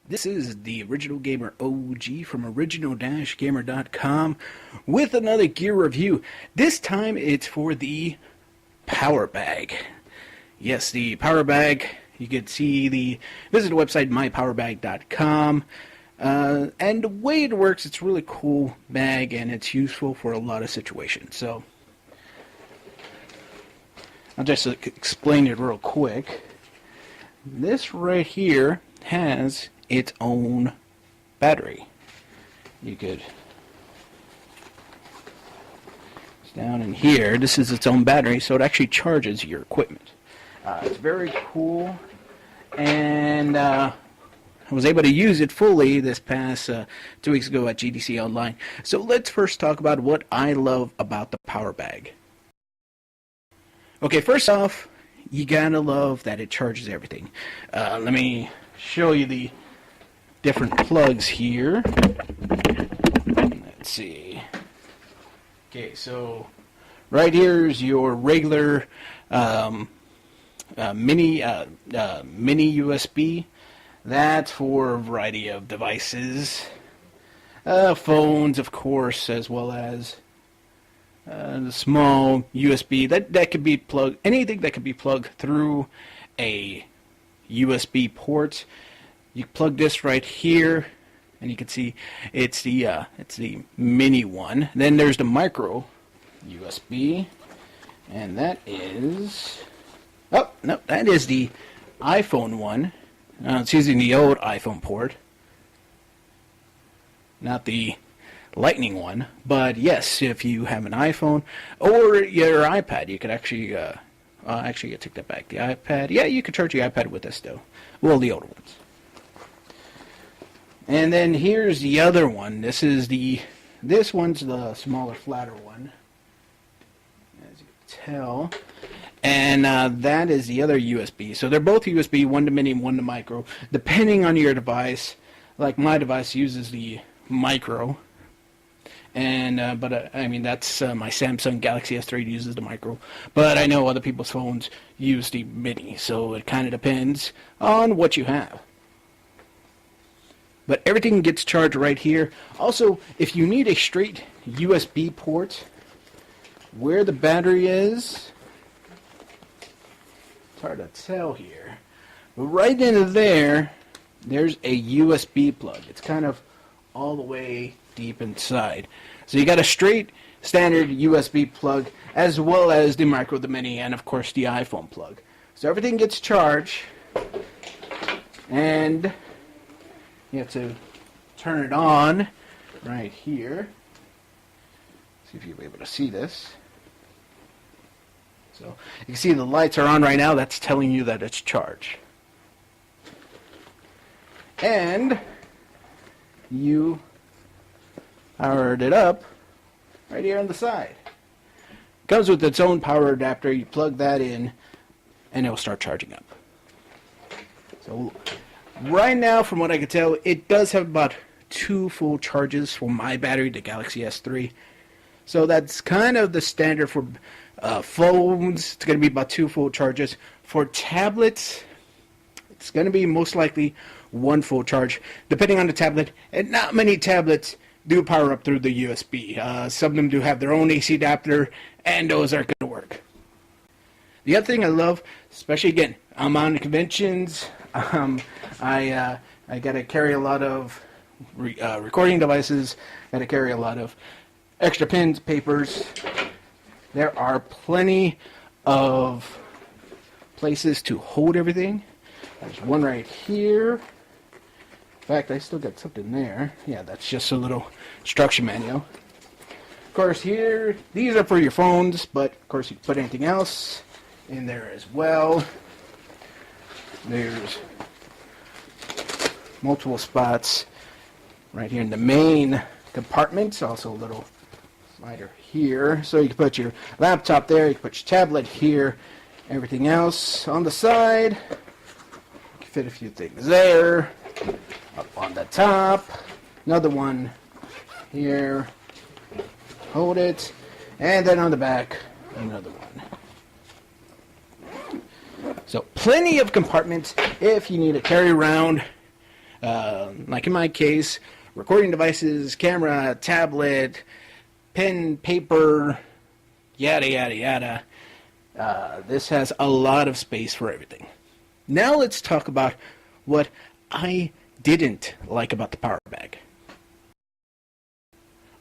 This is the Original Gamer OG from original-gamer.com with another gear review. This time it's for the Powerbag. Yes, the Powerbag. You can visit the website mypowerbag.com. And the way it works, it's a really cool bag and it's useful for a lot of situations. So I'll just explain it real quick. This right here has its own battery. You could, it's down in here, this is its own battery, so it actually charges your equipment. It's very cool, and I was able to use it fully this past 2 weeks ago at GDC Online. So let's first talk about what I love about the Powerbag. Okay, first off, you gotta love that it charges everything. Let me show you the different plugs here. Let's see. Okay, so right here is your regular mini USB. That's for a variety of devices, phones, of course, as well as the small USB that could be plugged. Anything that could be plugged through a USB port. You plug this right here, and you can see it's the mini one. Then there's the micro USB, and that is that is the iPhone one. It's using the old iPhone port, not the Lightning one. But yes, if you have an iPhone or your iPad, you could actually actually I take that back. The iPad, yeah, you could charge the iPad with this though. Well, the older ones. And then here's the other one. This one's the smaller, flatter one, as you can tell. And that is the other USB. So they're both USB, one to mini, one to micro, depending on your device. Like my device uses the micro, and but I mean that's my Samsung Galaxy S3 uses the micro. But I know other people's phones use the mini, so it kind of depends on what you have. But everything gets charged right here. Also, if you need a straight USB port, where the battery is, it's hard to tell here. But right into there, there's a USB plug. It's kind of all the way deep inside. So you got a straight standard USB plug, as well as the micro, the mini, and of course the iPhone plug. So everything gets charged, and you have to turn it on right here. See if you'll be able to see this. So you can see the lights are on right now. That's telling you that it's charged. And you powered it up right here on the side. Comes with its own power adapter. You plug that in and it will start charging up. So right now, from what I can tell, it does have about 2 full charges for my battery, the Galaxy S3. So that's kind of the standard for phones. It's going to be about 2 full charges. For tablets, it's going to be most likely 1 full charge, depending on the tablet. And not many tablets do power up through the USB. Some of them do have their own AC adapter, and those aren't going to work. The other thing I love, especially again, I'm on conventions. I got to carry a lot of recording devices. Got to carry a lot of extra pens, papers. There are plenty of places to hold everything. There's one right here. In fact, I still got something there. Yeah, that's just a little instruction manual. Of course, here, these are for your phones, but of course you can put anything else in there as well. There's multiple spots right here in the main compartments. Also a little slider here, so you can put your laptop there, you can put your tablet here, everything else on the side. You can fit a few things there. Up on the top, another one here, hold it, and then on the back, another one. So plenty of compartments if you need to carry around Like in my case, recording devices, camera, tablet, pen, paper, yada, yada, yada. This has a lot of space for everything. Now let's talk about what I didn't like about the Powerbag.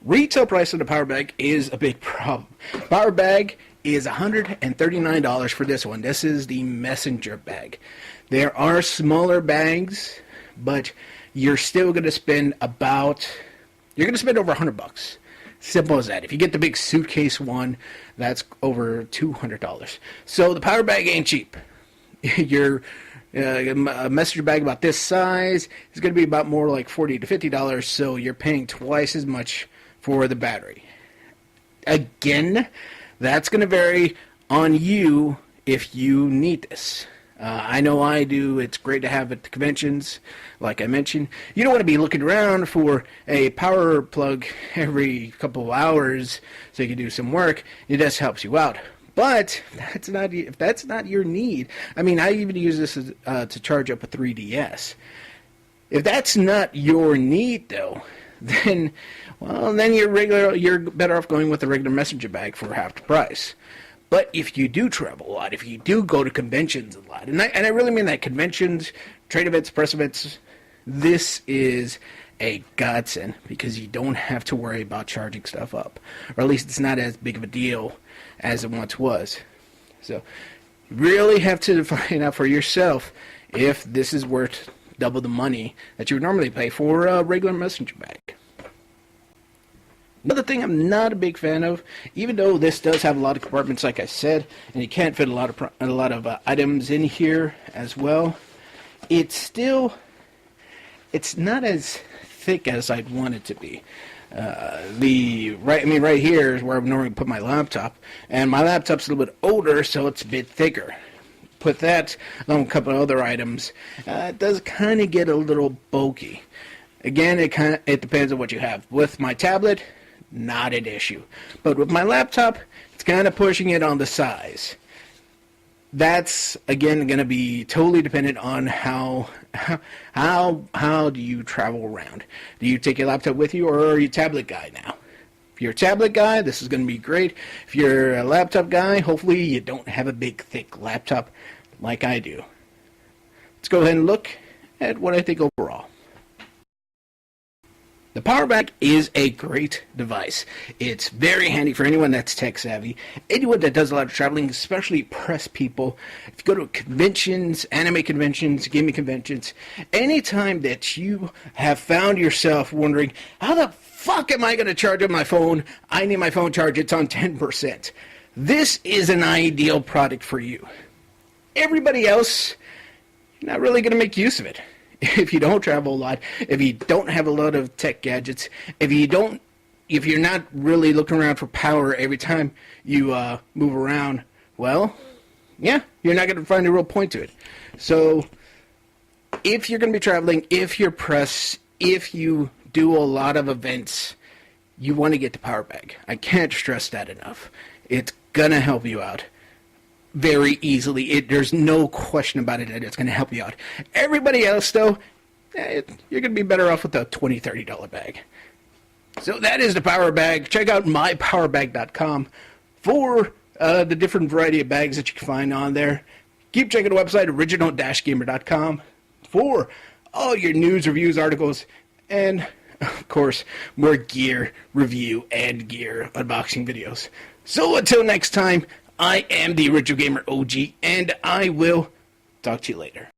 Retail price of the Powerbag is a big problem. Powerbag is $139 for this one. This is the messenger bag. There are smaller bags, but you're still going to spend over $100. Simple as that. If you get the big suitcase one, that's over $200. So the Powerbag ain't cheap. Your a messenger bag about this size is going to be about more like $40 to $50, so you're paying twice as much for the battery. Again, that's going to vary on you if you need this. I know I do. It's great to have at the conventions, like I mentioned. You don't want to be looking around for a power plug every couple of hours so you can do some work. It just helps you out. But if that's not your need, I mean, I even use this to charge up a 3DS. If that's not your need, though, then you're better off going with a regular messenger bag for half the price. But if you do travel a lot, if you do go to conventions a lot, and I really mean that, conventions, trade events, press events, this is a godsend because you don't have to worry about charging stuff up. Or at least it's not as big of a deal as it once was. So you really have to find out for yourself if this is worth double the money that you would normally pay for a regular messenger bag. Another thing I'm not a big fan of, even though this does have a lot of compartments, like I said, and you can't fit a lot of items in here as well, it's not as thick as I'd want it to be. Right here is where I would normally put my laptop, and my laptop's a little bit older, so it's a bit thicker. Put that along with a couple of other items, it does kind of get a little bulky. Again, it depends on what you have. With my tablet, not an issue. But with my laptop, it's kind of pushing it on the size. That's, again, going to be totally dependent on how do you travel around. Do you take your laptop with you, or are you a tablet guy now? If you're a tablet guy, this is going to be great. If you're a laptop guy, hopefully you don't have a big, thick laptop like I do. Let's go ahead and look at what I think overall. The Powerbag is a great device. It's very handy for anyone that's tech savvy, anyone that does a lot of traveling, especially press people. If you go to conventions, anime conventions, gaming conventions, anytime that you have found yourself wondering, how the fuck am I going to charge up my phone? I need my phone charged, it's on 10%. This is an ideal product for you. Everybody else, you're not really going to make use of it. If you don't travel a lot, if you don't have a lot of tech gadgets, if you're not really looking around for power every time you move around, well, yeah, you're not going to find a real point to it. So if you're going to be traveling, if you're press, if you do a lot of events, you want to get the Powerbag. I can't stress that enough. It's going to help you out very easily. There's no question about it that it's going to help you out. Everybody else, though, you're going to be better off with a $20, $30 bag. So that is the Powerbag. Check out mypowerbag.com for the different variety of bags that you can find on there. Keep checking the website, original-gamer.com, for all your news, reviews, articles, and, of course, more gear review and gear unboxing videos. So until next time, I am the Original Gamer OG, and I will talk to you later.